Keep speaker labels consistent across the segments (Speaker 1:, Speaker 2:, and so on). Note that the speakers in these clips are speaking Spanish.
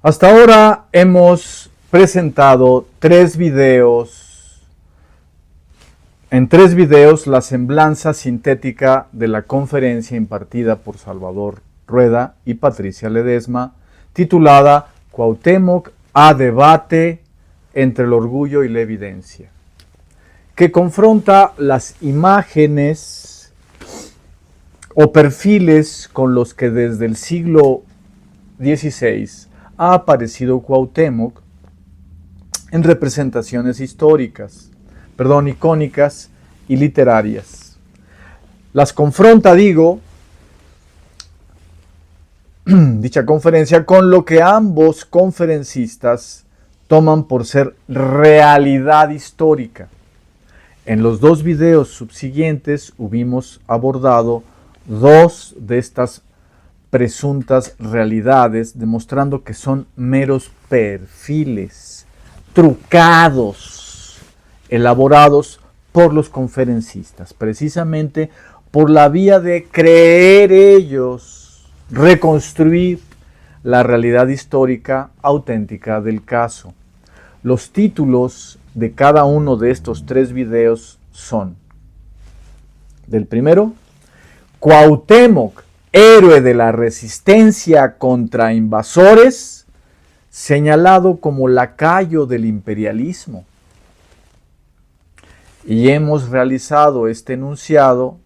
Speaker 1: Hasta ahora hemos presentado en tres videos la semblanza sintética de la conferencia impartida por Salvador Rueda y Patricia Ledesma, titulada Cuauhtémoc a debate entre el orgullo y la evidencia, que confronta las imágenes o perfiles con los que desde el siglo XVI ha aparecido Cuauhtémoc en representaciones icónicas y literarias. Las confronta, dicha conferencia, con lo que ambos conferencistas toman por ser realidad histórica. En los dos videos subsiguientes hubimos abordado dos de estas presuntas realidades, demostrando que son meros perfiles trucados, elaborados por los conferencistas, precisamente por la vía de creer ellos reconstruir la realidad histórica auténtica del caso. Los títulos de cada uno de estos tres videos son: del primero, Cuauhtémoc, héroe de la resistencia contra invasores, señalado como lacayo del imperialismo. Y hemos realizado este enunciado,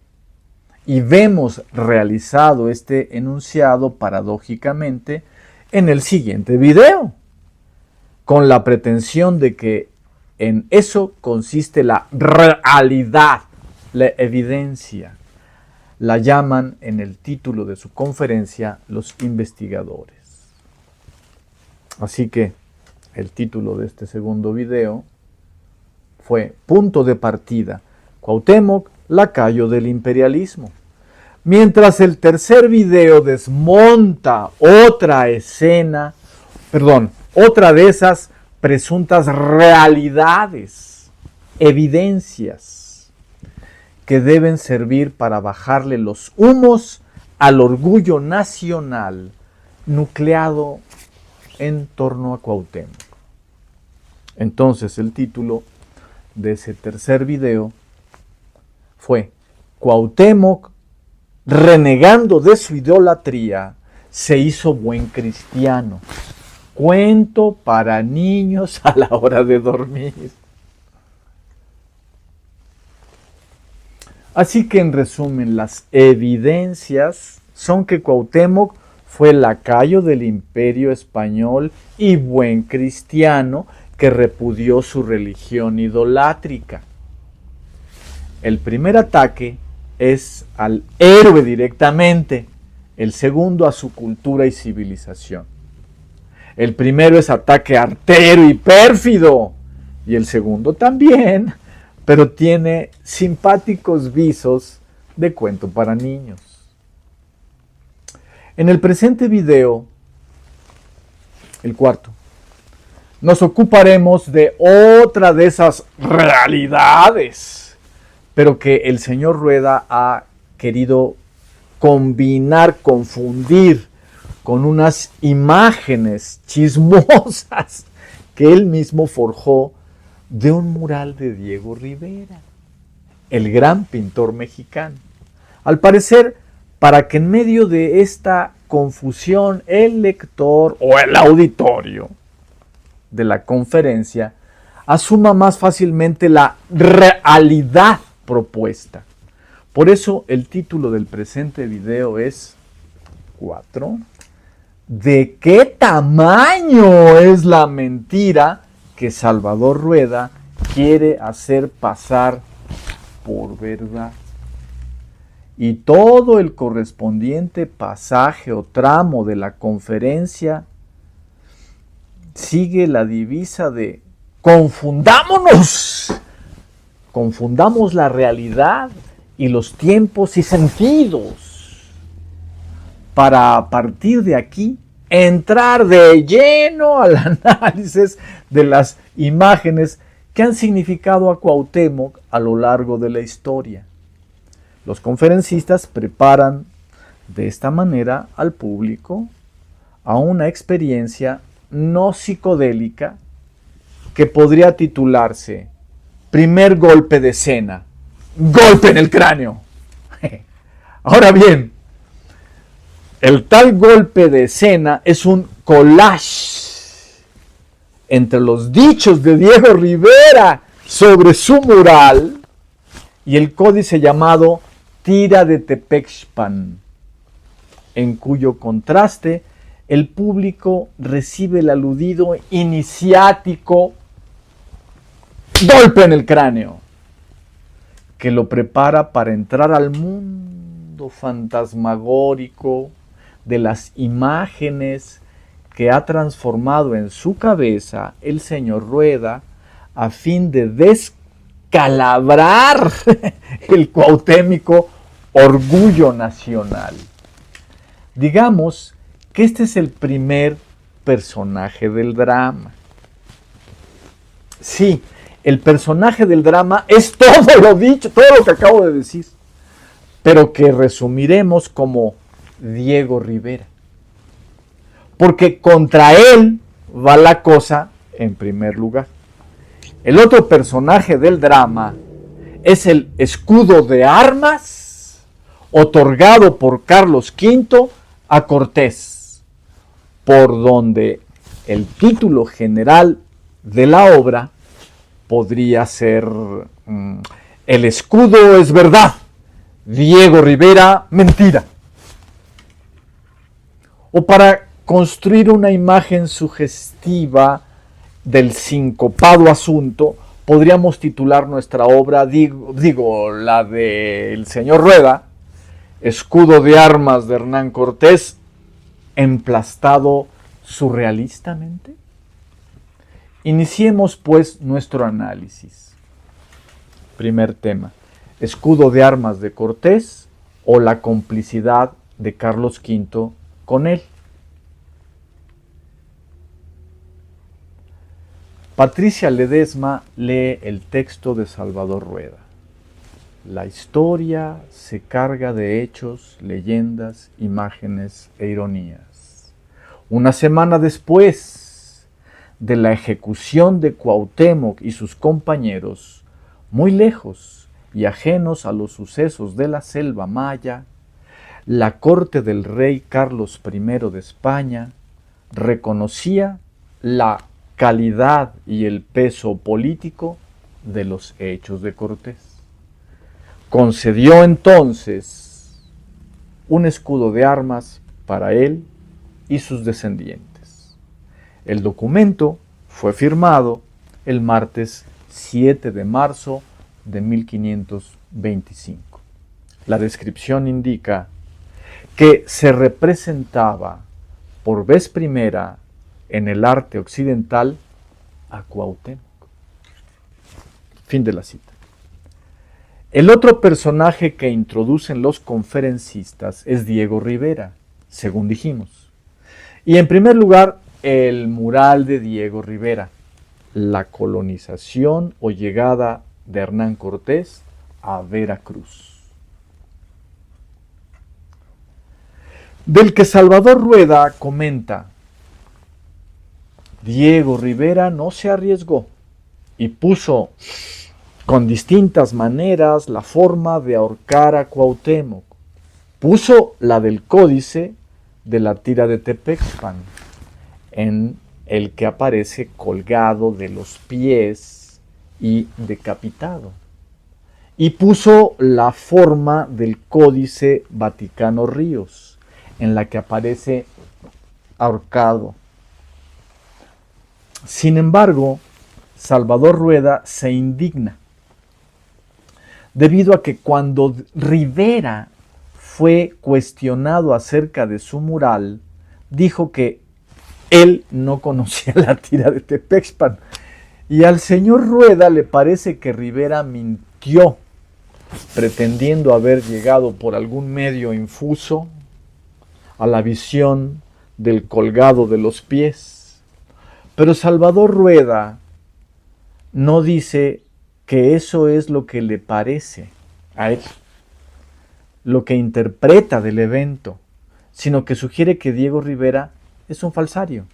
Speaker 1: y vemos realizado este enunciado paradójicamente en el siguiente video, con la pretensión de que en eso consiste la realidad, la evidencia. La llaman en el título de su conferencia los investigadores. Así que el título de este segundo video fue Punto de partida, Cuauhtémoc, lacayo del imperialismo. Mientras el tercer video desmonta otra de esas presuntas realidades, evidencias, que deben servir para bajarle los humos al orgullo nacional nucleado en torno a Cuauhtémoc. Entonces el título de ese tercer video fue Cuauhtémoc, renegando de su idolatría, se hizo buen cristiano. Cuento para niños a la hora de dormir. Así que en resumen, las evidencias son que Cuauhtémoc fue lacayo del imperio español y buen cristiano que repudió su religión idolátrica. El primer ataque es al héroe directamente, el segundo a su cultura y civilización. El primero es ataque artero y pérfido, y el segundo también, pero tiene simpáticos visos de cuento para niños. En el presente video, el cuarto, nos ocuparemos de otra de esas realidades, pero que el señor Rueda ha querido confundir con unas imágenes chismosas que él mismo forjó de un mural de Diego Rivera, el gran pintor mexicano. Al parecer, para que en medio de esta confusión el lector o el auditorio de la conferencia asuma más fácilmente la realidad propuesta. Por eso el título del presente video es 4. ¿De qué tamaño es la mentira que Salvador Rueda quiere hacer pasar por verdad? Y todo el correspondiente pasaje o tramo de la conferencia sigue la divisa de confundámonos, confundamos la realidad y los tiempos y sentidos, para a partir de aquí entrar de lleno al análisis de las imágenes que han significado a Cuauhtémoc a lo largo de la historia. Los conferencistas preparan de esta manera al público a una experiencia no psicodélica que podría titularse Primer golpe de escena, golpe en el cráneo. Ahora bien, el tal golpe de escena es un collage entre los dichos de Diego Rivera sobre su mural y el códice llamado Tira de Tepexpan, en cuyo contraste el público recibe el aludido iniciático golpe en el cráneo, que lo prepara para entrar al mundo fantasmagórico de las imágenes que ha transformado en su cabeza el señor Rueda a fin de descalabrar el cuauhtémico orgullo nacional. Digamos que este es el primer personaje del drama. Sí, el personaje del drama es todo lo dicho, todo lo que acabo de decir, pero que resumiremos como Diego Rivera. Porque contra él va la cosa en primer lugar. El otro personaje del drama es el escudo de armas otorgado por Carlos V a Cortés, por donde el título general de la obra podría ser El escudo es verdad, Diego Rivera mentira. O para construir una imagen sugestiva del sincopado asunto, podríamos titular nuestra obra, la del señor Rueda, Escudo de armas de Hernán Cortés, emplastado surrealistamente. Iniciemos pues nuestro análisis. Primer tema, escudo de armas de Cortés o la complicidad de Carlos V con él. Patricia Ledesma lee el texto de Salvador Rueda. La historia se carga de hechos, leyendas, imágenes e ironías. Una semana después de la ejecución de Cuauhtémoc y sus compañeros, muy lejos y ajenos a los sucesos de la selva maya, la corte del rey Carlos I de España reconocía la calidad y el peso político de los hechos de Cortés. Concedió entonces un escudo de armas para él y sus descendientes. El documento fue firmado el martes 7 de marzo de 1525. La descripción indica que se representaba por vez primera en el arte occidental a Cuauhtémoc. Fin de la cita. El otro personaje que introducen los conferencistas es Diego Rivera, según dijimos. Y en primer lugar, el mural de Diego Rivera, la colonización o llegada de Hernán Cortés a Veracruz. Del que Salvador Rueda comenta: Diego Rivera no se arriesgó y puso con distintas maneras la forma de ahorcar a Cuauhtémoc. Puso la del códice de la tira de Tepexpan, en el que aparece colgado de los pies y decapitado. Y puso la forma del códice Vaticano Ríos, en la que aparece ahorcado. Sin embargo, Salvador Rueda se indigna, debido a que cuando Rivera fue cuestionado acerca de su mural, dijo que él no conocía la tira de Tepexpan. Y al señor Rueda le parece que Rivera mintió, pretendiendo haber llegado por algún medio infuso a la visión del colgado de los pies. Pero Salvador Rueda no dice que eso es lo que le parece a él, lo que interpreta del evento, sino que sugiere que Diego Rivera es un falsario.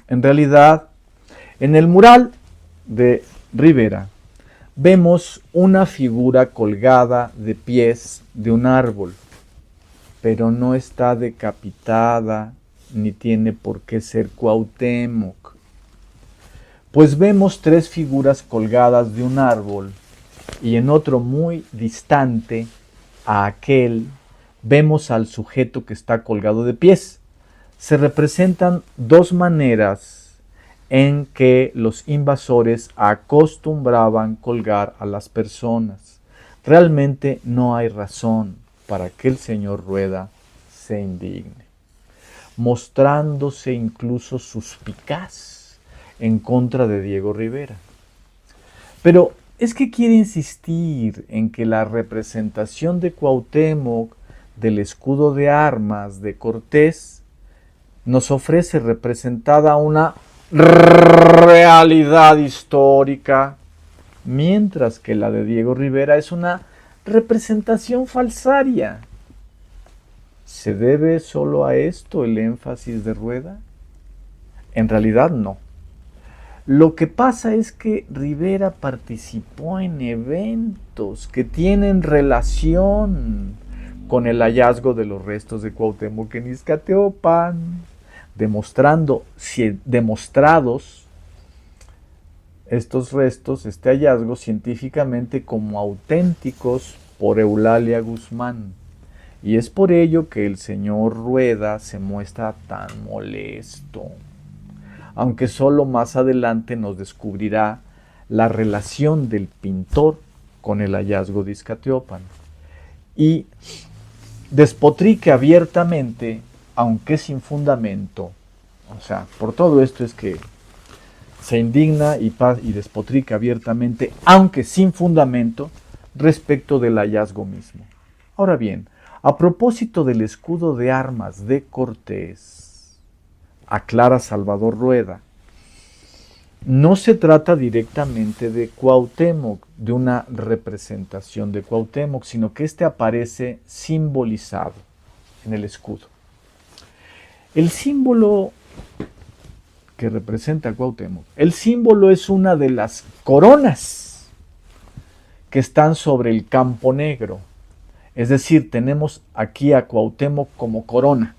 Speaker 1: En realidad, en el mural de Rivera vemos una figura colgada de pies de un árbol, pero no está decapitada ni tiene por qué ser Cuauhtémoc. Pues vemos tres figuras colgadas de un árbol y en otro muy distante a aquel vemos al sujeto que está colgado de pies. Se representan dos maneras en que los invasores acostumbraban colgar a las personas. Realmente no hay razón para que el señor Rueda se indigne, mostrándose incluso suspicaz en contra de Diego Rivera. Pero es que quiere insistir en que la representación de Cuauhtémoc del escudo de armas de Cortés nos ofrece representada una realidad histórica, mientras que la de Diego Rivera es una representación falsaria. ¿Se debe solo a esto el énfasis de Rueda? En realidad no. Lo que pasa es que Rivera participó en eventos que tienen relación con el hallazgo de los restos de Cuauhtémoc en Iztaccíhuatl, demostrados estos restos, este hallazgo científicamente como auténticos por Eulalia Guzmán. Y es por ello que el señor Rueda se muestra tan molesto, aunque solo más adelante nos descubrirá la relación del pintor con el hallazgo de Iztaccíhuatl. Y despotrica abiertamente, aunque sin fundamento. O sea, por todo esto es que se indigna y despotrica abiertamente, aunque sin fundamento, respecto del hallazgo mismo. Ahora bien, a propósito del escudo de armas de Cortés, aclara Salvador Rueda, no se trata directamente de Cuauhtémoc, de una representación de Cuauhtémoc, sino que éste aparece simbolizado en el escudo. El símbolo que representa a Cuauhtémoc, el símbolo es una de las coronas que están sobre el campo negro. Es decir, tenemos aquí a Cuauhtémoc como corona.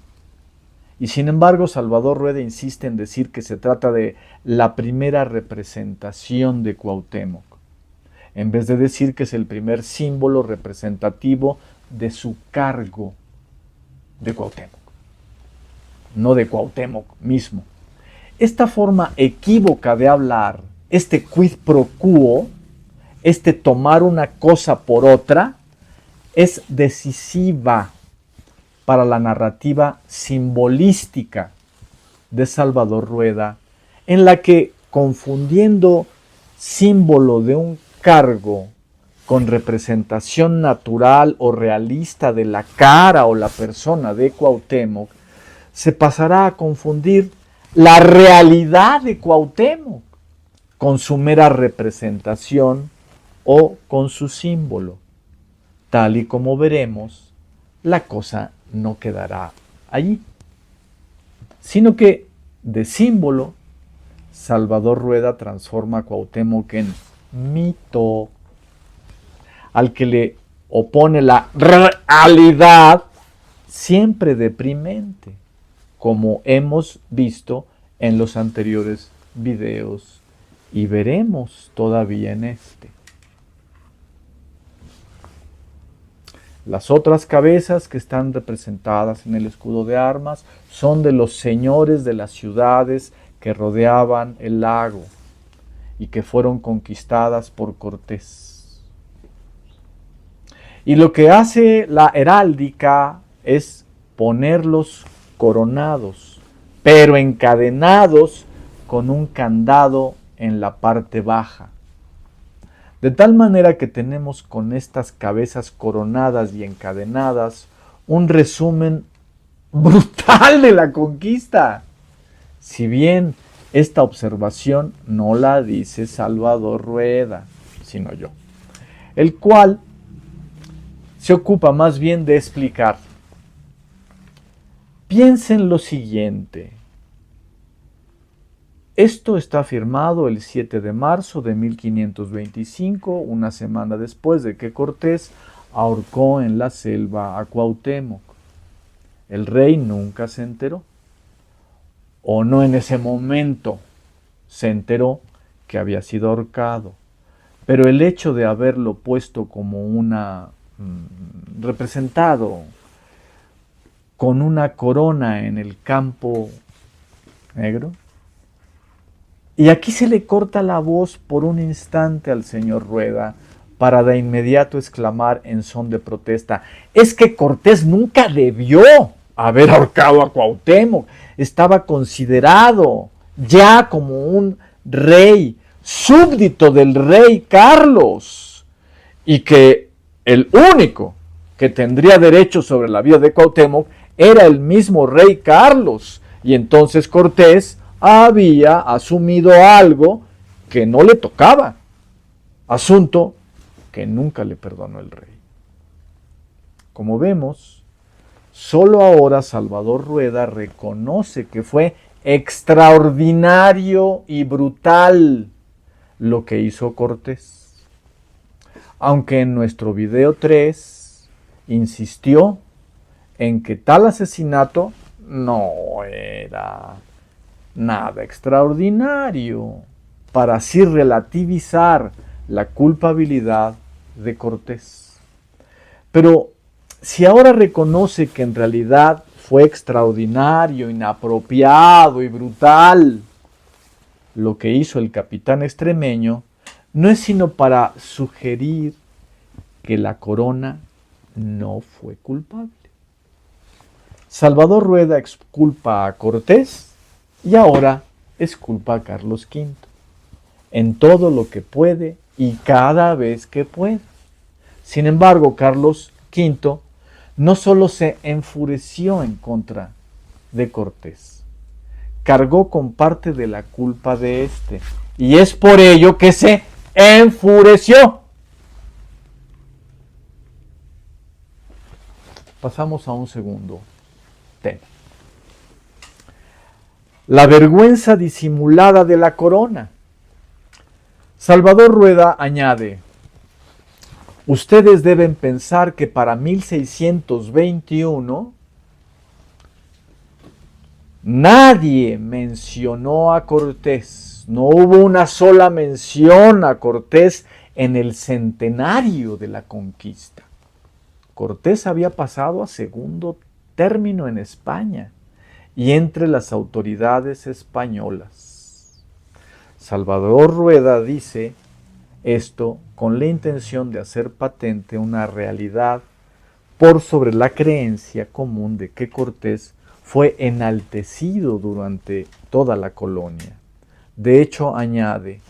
Speaker 1: Y sin embargo, Salvador Rueda insiste en decir que se trata de la primera representación de Cuauhtémoc, en vez de decir que es el primer símbolo representativo de su cargo de Cuauhtémoc, no de Cuauhtémoc mismo. Esta forma equívoca de hablar, este quid pro quo, este tomar una cosa por otra, es decisiva para la narrativa simbolística de Salvador Rueda, en la que, confundiendo símbolo de un cargo con representación natural o realista de la cara o la persona de Cuauhtémoc, se pasará a confundir la realidad de Cuauhtémoc con su mera representación o con su símbolo. Tal y como veremos, la cosa no quedará allí, sino que de símbolo Salvador Rueda transforma a Cuauhtémoc en mito, al que le opone la realidad siempre deprimente, como hemos visto en los anteriores videos y veremos todavía en este. Las otras cabezas que están representadas en el escudo de armas son de los señores de las ciudades que rodeaban el lago y que fueron conquistadas por Cortés. Y lo que hace la heráldica es ponerlos coronados, pero encadenados con un candado en la parte baja. De tal manera que tenemos con estas cabezas coronadas y encadenadas un resumen brutal de la conquista. Si bien esta observación no la dice Salvador Rueda, sino yo, el cual se ocupa más bien de explicar. Piensen lo siguiente. Esto está firmado el 7 de marzo de 1525, una semana después de que Cortés ahorcó en la selva a Cuauhtémoc. El rey nunca se enteró, o no en ese momento se enteró que había sido ahorcado, pero el hecho de haberlo puesto como representado con una corona en el campo negro. Y aquí se le corta la voz por un instante al señor Rueda para de inmediato exclamar en son de protesta: es que Cortés nunca debió haber ahorcado a Cuauhtémoc, estaba considerado ya como un rey, súbdito del rey Carlos, y que el único que tendría derecho sobre la vida de Cuauhtémoc era el mismo rey Carlos, y entonces Cortés había asumido algo que no le tocaba, asunto que nunca le perdonó el rey. Como vemos, solo ahora Salvador Rueda reconoce que fue extraordinario y brutal lo que hizo Cortés, aunque en nuestro video 3 insistió en que tal asesinato no era nada extraordinario, para así relativizar la culpabilidad de Cortés. Pero si ahora reconoce que en realidad fue extraordinario, inapropiado y brutal lo que hizo el capitán extremeño, no es sino para sugerir que la corona no fue culpable. Salvador Rueda exculpa a Cortés y ahora exculpa a Carlos V en todo lo que puede y cada vez que puede. Sin embargo, Carlos V no solo se enfureció en contra de Cortés, cargó con parte de la culpa de este, y es por ello que se enfureció. Pasamos a un segundo tema. La vergüenza disimulada de la corona. Salvador Rueda añade: ustedes deben pensar que para 1621 nadie mencionó a Cortés, no hubo una sola mención a Cortés en el centenario de la conquista. Cortés había pasado a segundo término en España y entre las autoridades españolas. Salvador Rueda dice esto con la intención de hacer patente una realidad por sobre la creencia común de que Cortés fue enaltecido durante toda la colonia. De hecho, añade: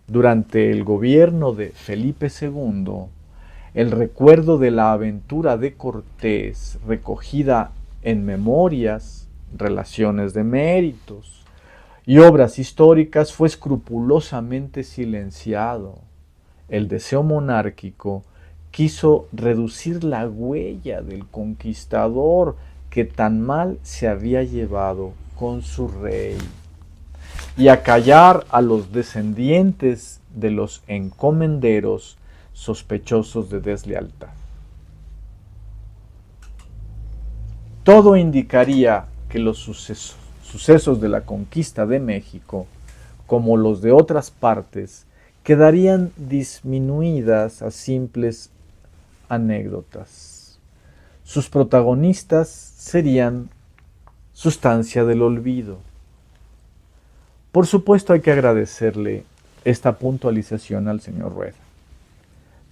Speaker 1: durante el gobierno de Felipe II, el recuerdo de la aventura de Cortés, recogida en memorias, relaciones de méritos y obras históricas, fue escrupulosamente silenciado. El deseo monárquico quiso reducir la huella del conquistador que tan mal se había llevado con su rey, y acallar a los descendientes de los encomenderos sospechosos de deslealtad. Todo indicaría que los sucesos de la conquista de México, como los de otras partes, quedarían disminuidas a simples anécdotas. Sus protagonistas serían sustancia del olvido. Por supuesto, hay que agradecerle esta puntualización al señor Rueda,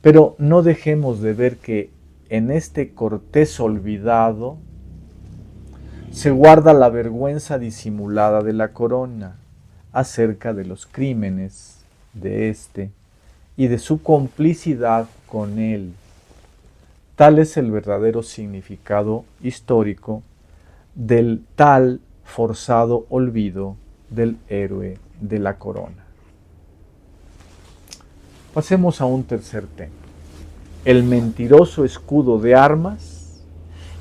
Speaker 1: pero no dejemos de ver que en este Cortés olvidado se guarda la vergüenza disimulada de la corona acerca de los crímenes de este y de su complicidad con él. Tal es el verdadero significado histórico del tal forzado olvido del héroe de la corona. Pasemos a un tercer tema: el mentiroso escudo de armas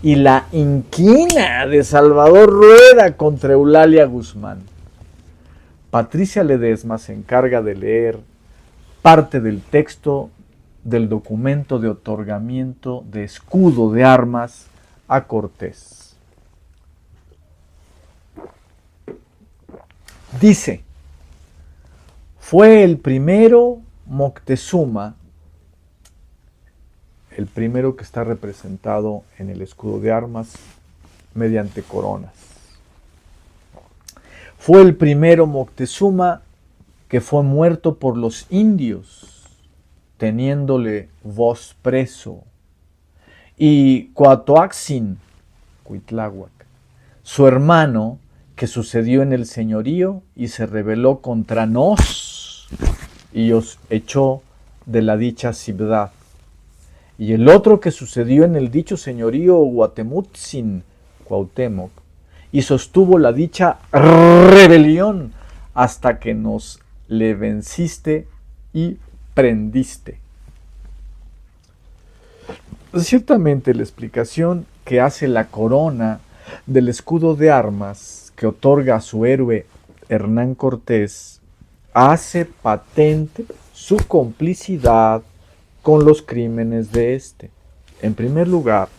Speaker 1: y la inquina de Salvador Rueda contra Eulalia Guzmán. Patricia Ledesma se encarga de leer parte del texto del documento de otorgamiento de escudo de armas a Cortés. Dice: fue el primero Moctezuma, el primero que está representado en el escudo de armas mediante coronas. Fue el primero Moctezuma que fue muerto por los indios, teniéndole voz preso. Y Coatoaxin, Cuitláhuac, su hermano, que sucedió en el señorío y se rebeló contra nos y os echó de la dicha ciudad. Y el otro que sucedió en el dicho señorío Guatemutzin, Cuauhtémoc, y sostuvo la dicha rebelión hasta que nos le venciste y prendiste. Ciertamente la explicación que hace la corona del escudo de armas que otorga a su héroe Hernán Cortés hace patente su complicidad con los crímenes de este. En primer lugar,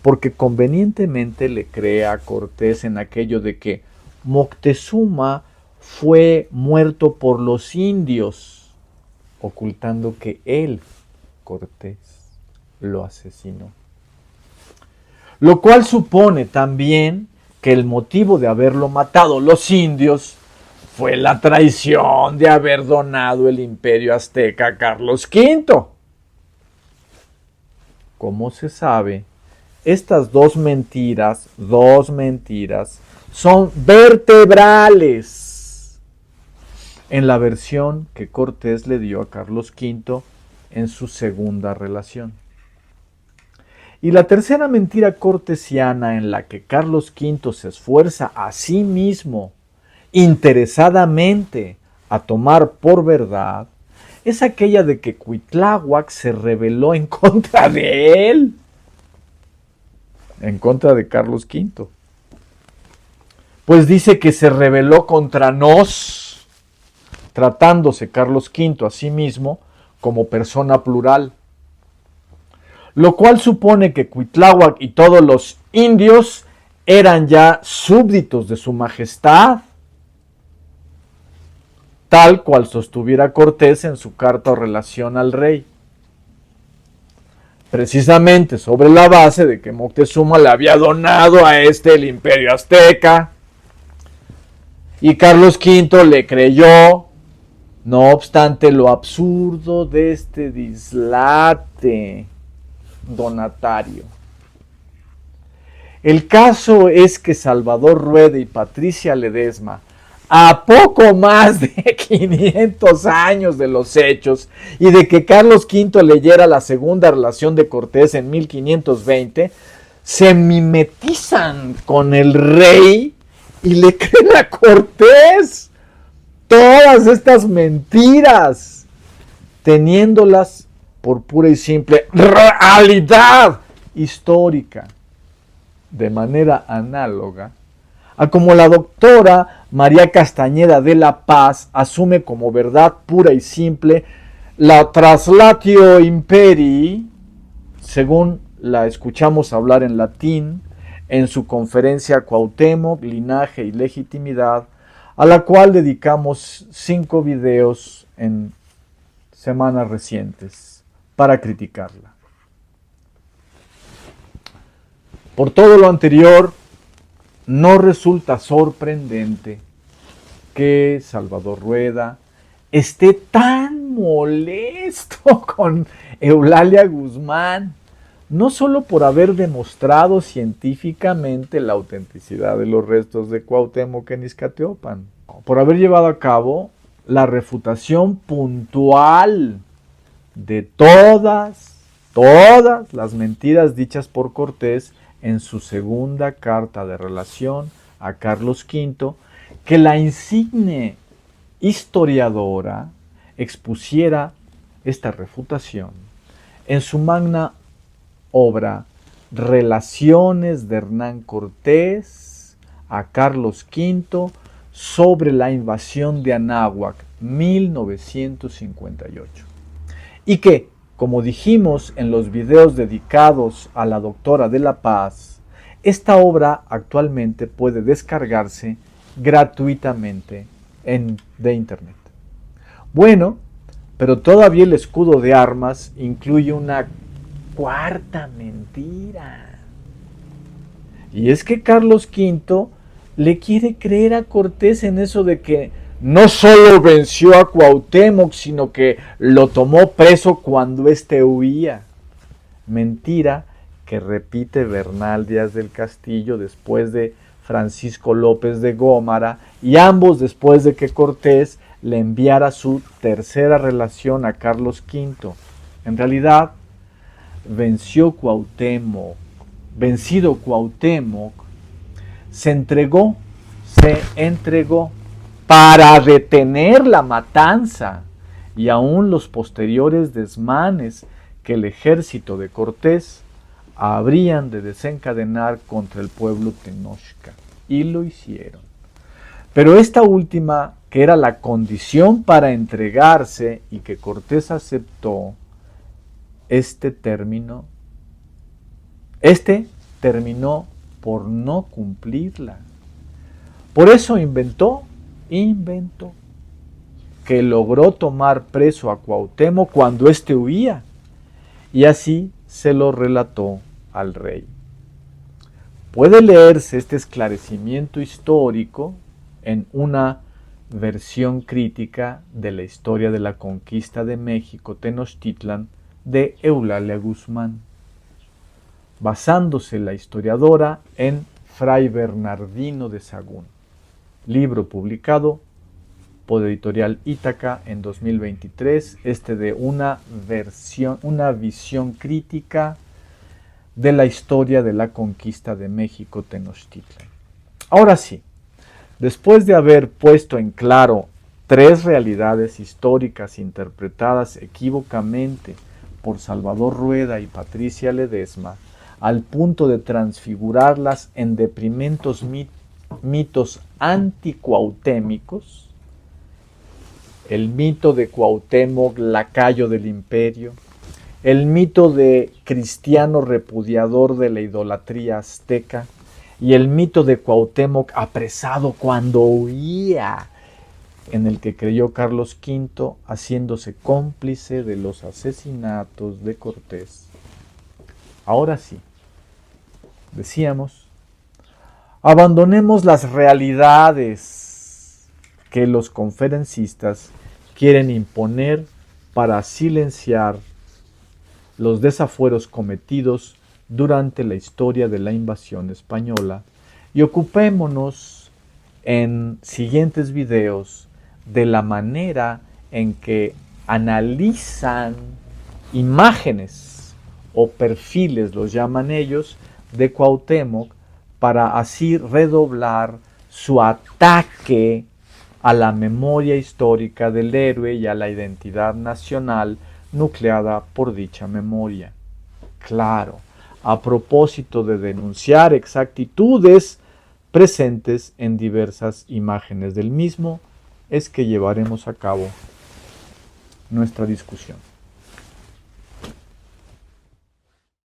Speaker 1: porque convenientemente le cree a Cortés en aquello de que Moctezuma fue muerto por los indios, ocultando que él, Cortés, lo asesinó. Lo cual supone también que el motivo de haberlo matado los indios fue la traición de haber donado el imperio azteca a Carlos V. Como se sabe, estas dos mentiras son vertebrales en la versión que Cortés le dio a Carlos V en su segunda relación. Y la tercera mentira cortesiana en la que Carlos V se esfuerza a sí mismo interesadamente a tomar por verdad es aquella de que Cuitláhuac se rebeló en contra de él, en contra de Carlos V. Pues dice que se rebeló contra nos, tratándose Carlos V a sí mismo como persona plural. Lo cual supone que Cuitláhuac y todos los indios eran ya súbditos de su majestad, tal cual sostuviera Cortés en su carta o relación al rey. Precisamente sobre la base de que Moctezuma le había donado a este el imperio azteca, y Carlos V le creyó, no obstante lo absurdo de este dislate donatario. El caso es que Salvador Rueda y Patricia Ledesma, a poco más de 500 años de los hechos y de que Carlos V leyera la segunda relación de Cortés en 1520, se mimetizan con el rey y le creen a Cortés todas estas mentiras, teniéndolas por pura y simple realidad histórica, de manera análoga a como la doctora María Castañeda de la Paz asume como verdad pura y simple la traslatio imperii, según la escuchamos hablar en latín en su conferencia Cuauhtémoc, linaje y legitimidad, a la cual dedicamos 5 videos en semanas recientes para criticarla. Por todo lo anterior, no resulta sorprendente que Salvador Rueda esté tan molesto con Eulalia Guzmán, no solo por haber demostrado científicamente la autenticidad de los restos de Cuauhtémoc en Iztaccíhuatl, por haber llevado a cabo la refutación puntual de todas las mentiras dichas por Cortés en su segunda carta de relación a Carlos V, que la insigne historiadora expusiera esta refutación en su magna obra Relaciones de Hernán Cortés a Carlos V sobre la invasión de Anáhuac 1958. Y que, como dijimos en los videos dedicados a la doctora de La Paz, esta obra actualmente puede descargarse gratuitamente de internet. Bueno, pero todavía el escudo de armas incluye una cuarta mentira. Y es que Carlos V le quiere creer a Cortés en eso de que no solo venció a Cuauhtémoc, sino que lo tomó preso cuando éste huía. Mentira que repite Bernal Díaz del Castillo después de Francisco López de Gómara, y ambos después de que Cortés le enviara su tercera relación a Carlos V. En realidad, vencido Cuauhtémoc, se entregó para detener la matanza y aún los posteriores desmanes que el ejército de Cortés habrían de desencadenar contra el pueblo Tenochca. Y lo hicieron. Pero esta última, que era la condición para entregarse y que Cortés aceptó, este terminó por no cumplirla. Por eso inventó que logró tomar preso a Cuauhtémoc cuando éste huía, y así se lo relató al rey. Puede leerse este esclarecimiento histórico en una versión crítica de la historia de la conquista de México Tenochtitlan de Eulalia Guzmán, basándose la historiadora en Fray Bernardino de Sahagún, libro publicado por Editorial Ítaca en 2023, de una visión crítica de la historia de la conquista de México Tenochtitlan. Ahora sí, después de haber puesto en claro tres realidades históricas interpretadas equívocamente por Salvador Rueda y Patricia Ledesma, al punto de transfigurarlas en deprimentos mitos anticuauhtémicos, el mito de Cuauhtémoc, lacayo del imperio, el mito de cristiano repudiador de la idolatría azteca y el mito de Cuauhtémoc apresado cuando huía, en el que creyó Carlos V, haciéndose cómplice de los asesinatos de Cortés. Ahora sí, decíamos, abandonemos las realidades que los conferencistas quieren imponer para silenciar los desafueros cometidos durante la historia de la invasión española y ocupémonos en siguientes videos de la manera en que analizan imágenes o perfiles, los llaman ellos, de Cuauhtémoc, para así redoblar su ataque a la memoria histórica del héroe y a la identidad nacional nucleada por dicha memoria. Claro, a propósito de denunciar exactitudes presentes en diversas imágenes del mismo, es que llevaremos a cabo nuestra discusión.